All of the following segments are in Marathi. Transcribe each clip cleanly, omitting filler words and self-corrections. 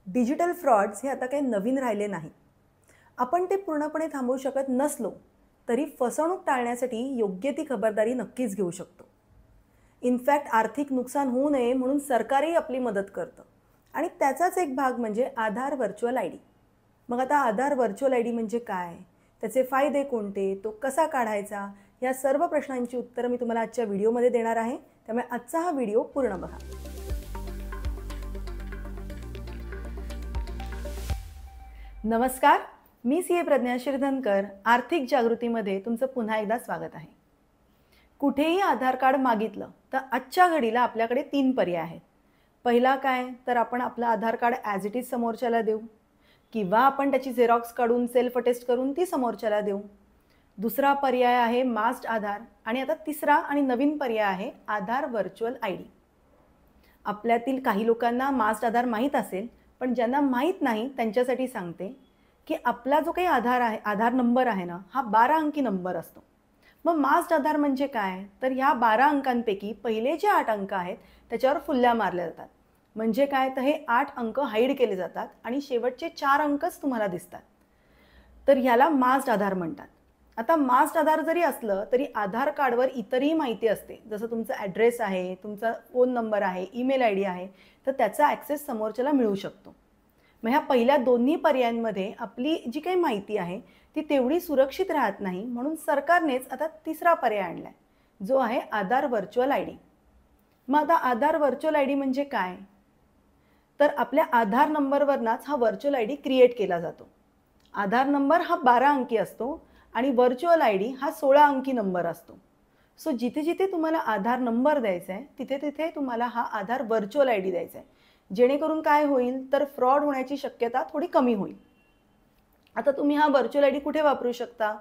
डिजिटल फ्रॉड्स हे आता काही नवीन राहिले नाही. आपण ते पूर्णपणे थांबवू शकत नसलो तरी फसवणूक टाळण्यासाठी योग्य ती खबरदारी नक्कीच घेऊ शकतो. इनफॅक्ट आर्थिक नुकसान होऊ नये म्हणून सरकारही आपली मदत करतं आणि त्याचाच एक भाग म्हणजे आधार व्हर्च्युअल आय डी. मग आता आधार व्हर्च्युअल आय डी म्हणजे काय, त्याचे फायदे कोणते, तो कसा काढायचा, या सर्व प्रश्नांची उत्तरं मी तुम्हाला आजच्या व्हिडिओमध्ये देणार आहे. त्यामुळे आजचा हा व्हिडिओ पूर्ण बघा. नमस्कार, मी सी ए प्रज्ञा शिरधनकर. आर्थिक जागृतीमध्ये तुमचं पुन्हा एकदा स्वागत आहे. कुठेही आधार कार्ड मागितलं तर आजच्या घडीला आपल्याकडे 3 पर्याय आहेत. पहिला काय, तर आपण आपलं आधार कार्ड ॲज इट इज समोरच्याला देऊ किंवा आपण त्याची झेरॉक्स काढून सेल्फ अटेस्ट करून ती समोरच्याला देऊ. दुसरा पर्याय आहे मास्ड आधार आणि आता तिसरा आणि नवीन पर्याय आहे आधार व्हर्च्युअल आय डी. आपल्यातील काही लोकांना मास्ड आधार माहीत असेल, पण ज्यांना माहीत नाही त्यांच्यासाठी सांगते की आपला जो काही आधार नंबर आहे ना, हा 12 अंकी नंबर असतो. मग मास्ड आधार म्हणजे काय, तर ह्या 12 अंकांपैकी पहिले जे 8 अंक आहेत त्याच्यावर फुल्ल्या मारल्या जातात. म्हणजे काय, तर हे 8 अंक हाईड केले जातात आणि शेवटचे 4 अंकच तुम्हाला दिसतात. तर ह्याला मास्ड आधार म्हणतात. आता मास्ड आधार जरी असलं तरी आधार कार्डवर इतरही माहिती असते, जसं तुमचा ॲड्रेस आहे, तुमचा फोन नंबर आहे, ईमेल आय डी आहे, तर त्याचा ॲक्सेस समोरच्याला मिळू शकतो. मग ह्या पहिल्या दोन्ही पर्यायांमध्ये आपली जी काही माहिती आहे ती तेवढी सुरक्षित राहत नाही, म्हणून सरकारनेच आता तिसरा पर्याय आणला आहे, जो आहे आधार व्हर्च्युअल आय डी. मग आता आधार व्हर्च्युअल आय डी म्हणजे काय, तर आपल्या आधार नंबरवरनाच हा व्हर्च्युअल आय डी क्रिएट केला जातो. आधार नंबर हा 12 अंकी असतो आणि व्हर्च्युअल आय डी हा 16 अंकी नंबर असतो. सो जिथे जिथे तुम्हाला आधार नंबर द्यायचा आहे तिथे तिथे तुम्हाला हा आधार व्हर्च्युअल आय डी द्यायचा आहे, जेणेकरून काय होईल, तर फ्रॉड होण्याची शक्यता थोडी कमी होईल. आता तुम्ही हा व्हर्च्युअल आय डी कुठे वापरू शकता,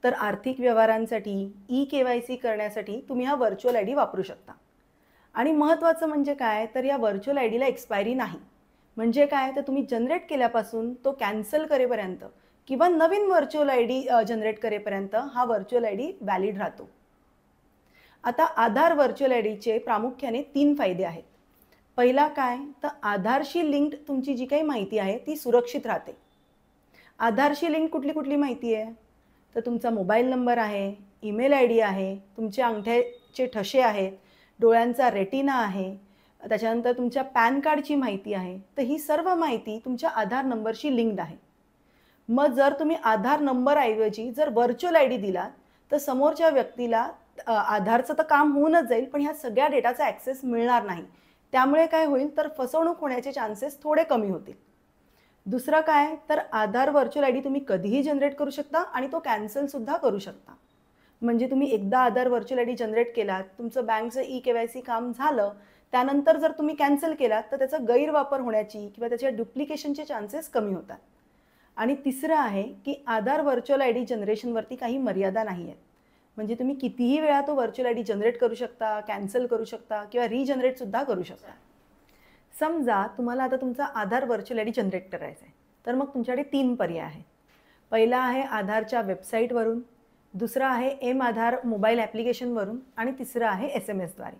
तर आर्थिक व्यवहारांसाठी, KYC करण्यासाठी तुम्ही हा व्हर्च्युअल आय डी वापरू शकता. आणि महत्त्वाचं म्हणजे काय, तर या व्हर्च्युअल आय डीला एक्सपायरी नाही. म्हणजे काय, तर तुम्ही जनरेट केल्यापासून तो कॅन्सल करेपर्यंत किंवा नवीन व्हर्च्युअल आय डी जनरेट करेपर्यंत हा व्हर्च्युअल आय डी व्हॅलिड राहतो. आता आधार व्हर्च्युअल आय डीचे प्रामुख्याने 3 फायदे आहेत. पहिला काय, तर आधारशी लिंक्ड तुमची जी काही माहिती आहे ती सुरक्षित राहते. आधारशी लिंक कुठली कुठली माहिती आहे, तर तुमचा मोबाईल नंबर आहे, ईमेल आय डी आहे, तुमच्या अंगठ्याचे ठसे आहेत, डोळ्यांचा रेटिना आहे, त्याच्यानंतर तुमच्या पॅन कार्डची माहिती आहे. तर ही सर्व माहिती तुमच्या आधार नंबरशी लिंक्ड आहे. मग जर तुम्ही आधार नंबरऐवजी जर व्हर्च्युअल आय डी दिलात तर समोरच्या व्यक्तीला आधारचं तर काम होऊनच जाईल, पण ह्या सगळ्या डेटाचा ॲक्सेस मिळणार नाही. त्यामुळे काय होईल, तर फसवणूक होण्याचे चान्सेस थोडे कमी होतील. दुसरं काय, तर आधार व्हर्च्युअल आय डी तुम्ही कधीही जनरेट करू शकता आणि तो कॅन्सलसुद्धा करू शकता. म्हणजे तुम्ही एकदा आधार व्हर्च्युअल आय डी जनरेट केलात, तुमचं बँकचं KYC काम झालं, त्यानंतर जर तुम्ही कॅन्सल केलात तर त्याचा गैरवापर होण्याची किंवा त्याच्या डुप्लिकेशनचे चान्सेस कमी होतात. आणि तिसरं आहे की आधार व्हर्च्युअल आय डी जनरेशनवरती काही मर्यादा नाही आहेत. म्हणजे तुम्ही कितीही वेळा तो व्हर्च्युअल आय डी जनरेट करू शकता, कॅन्सल करू शकता किंवा रिजनरेटसुद्धा करू शकता. समजा तुम्हाला आता तुमचा Aadhaar virtual I D generate करायचा आहे, तर मग तुमच्याकडे 3 पर्याय आहेत. पहिला आहे आधारच्या वेबसाईटवरून, दुसरा आहे आधार मोबाईल ॲप्लिकेशनवरून आणि तिसरं आहे SMS द्वारे.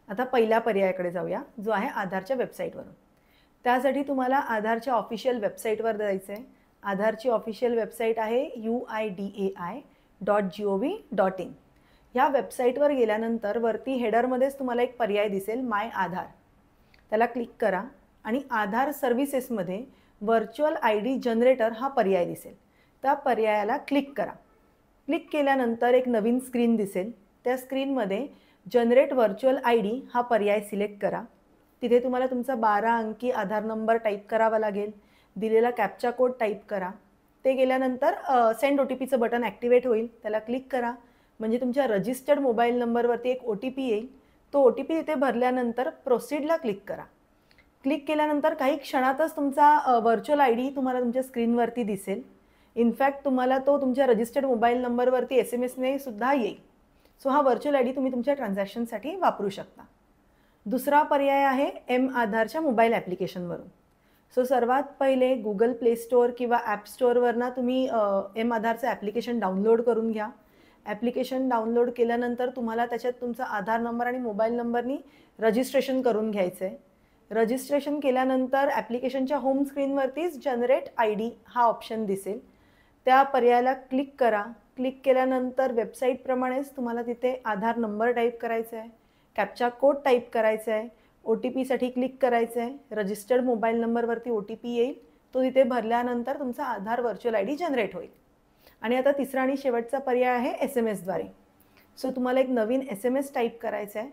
आता पहिल्या पर्यायाकडे जाऊया, जो आहे आधारच्या वेबसाईटवरून. त्यासाठी तुम्हाला आधारच्या ऑफिशियल वेबसाईटवर जायचं आहे. आधारची ऑफिशियल वेबसाईट आहे uidai.gov.in. ह्या वेबसाईटवर गेल्यानंतर वरती हेडरमध्येच तुम्हाला एक पर्याय दिसेल, माय आधार. त्याला क्लिक करा आणि आधार सर्व्हिसेसमध्ये व्हर्च्युअल आय डी जनरेटर हा पर्याय दिसेल. त्या पर्यायाला क्लिक करा. क्लिक केल्यानंतर एक नवीन स्क्रीन दिसेल. त्या स्क्रीनमध्ये जनरेट व्हर्च्युअल आय डी हा पर्याय सिलेक्ट करा. तिथे तुम्हाला तुमचा 12 अंकी आधार नंबर टाईप करावा लागेल. दिलेला कॅप्चा कोड टाईप करा. ते गेल्यानंतर सेंड OTPचं बटन ॲक्टिवेट होईल. त्याला क्लिक करा. म्हणजे तुमच्या रजिस्टर्ड मोबाईल नंबरवरती एक OTP येईल. तो OTP तिथे भरल्यानंतर प्रोसीडला क्लिक करा. क्लिक केल्यानंतर काही क्षणातच तुमचा व्हर्च्युअल आय डी तुम्हाला तुमच्या स्क्रीनवरती दिसेल. इनफॅक्ट तुम्हाला तो तुमच्या रजिस्टर्ड मोबाईल नंबरवरती SMS सुद्धा येईल. सो हा व्हर्च्युअल आय डी तुम्ही तुमच्या ट्रान्झॅक्शनसाठी वापरू शकता. दुसरा पर्याय आहे आधारच्या मोबाईल ॲप्लिकेशनवरून. सो सर्वात पहिले गुगल प्ले स्टोअर किंवा ॲप स्टोअरवरनं तुम्ही आधारचं ॲप्लिकेशन डाउनलोड करून घ्या. ॲप्लिकेशन डाउनलोड केल्यानंतर तुम्हाला त्याच्यात तुमचा आधार नंबर आणि मोबाईल नंबरनी रजिस्ट्रेशन करून घ्यायचं आहे. रजिस्ट्रेशन केल्यानंतर ॲप्लिकेशनच्या होम स्क्रीनवरतीच जनरेट आय डी हा ऑप्शन दिसेल. त्या पर्यायाला क्लिक करा. क्लिक केल्यानंतर वेबसाईटप्रमाणेच तुम्हाला तिथे आधार नंबर टाईप करायचा आहे, कॅप्चा कोड टाईप करायचा आहे, OTPसाठी क्लिक करायचं आहे. रजिस्टर्ड मोबाईल नंबरवरती OTP येईल. तो तिथे भरल्यानंतर तुमचा Aadhaar virtual I D generate होईल. आणि आता तिसरा आणि शेवटचा पर्याय आहे SMS द्वारे. सो तुम्हाला एक नवीन SMS टाईप करायचा आहे.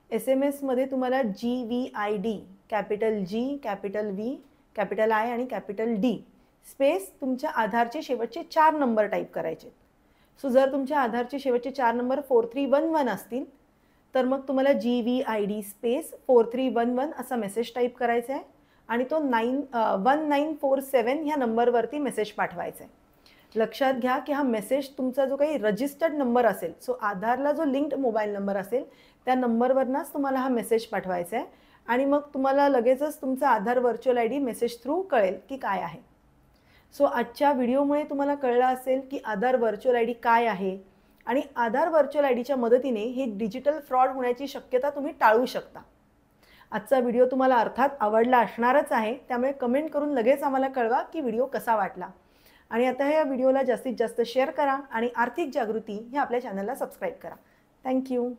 SMSमध्ये तुम्हाला GVID, capital G, capital V, capital I आणि कॅपिटल D स्पेस तुमच्या आधारचे शेवटचे 4 नंबर टाईप करायचे. सो जर तुमच्या आधारचे शेवटचे 4 नंबर 4311 असतील तर मग तुम्हाला GVID स्पेस 4311 असा मेसेज टाईप करायचा आहे आणि तो 1947 ह्या नंबरवरती मेसेज पाठवायचा आहे. लक्षात घ्या की हा मेसेज तुमचा जो काही रजिस्टर्ड नंबर असेल, सो आधारला जो लिंक्ड मोबाईल नंबर असेल त्या नंबरवरनंच तुम्हाला हा मेसेज पाठवायचा आहे आणि मग तुम्हाला लगेचच तुमचा Aadhaar virtual I D message through कळेल की काय आहे. सो आजच्या व्हिडिओमुळे तुम्हाला कळलं असेल की आधार व्हर्च्युअल आय डी काय आहे आणि आधार व्हर्च्युअल आय डीच्या मदतीने हे डिजिटल फ्रॉड होण्याची शक्यता तुम्ही टाळू शकता. आजचा व्हिडिओ तुम्हाला अर्थात आवडला असणारच आहे, त्यामुळे कमेंट करून लगेच आम्हाला कळवा की व्हिडिओ कसा वाटला. आणि आता ह्या व्हिडिओला जास्तीत जास्त शेअर करा आणि आर्थिक जागृती हे आपल्या चॅनलला सबस्क्राईब करा. थँक्यू.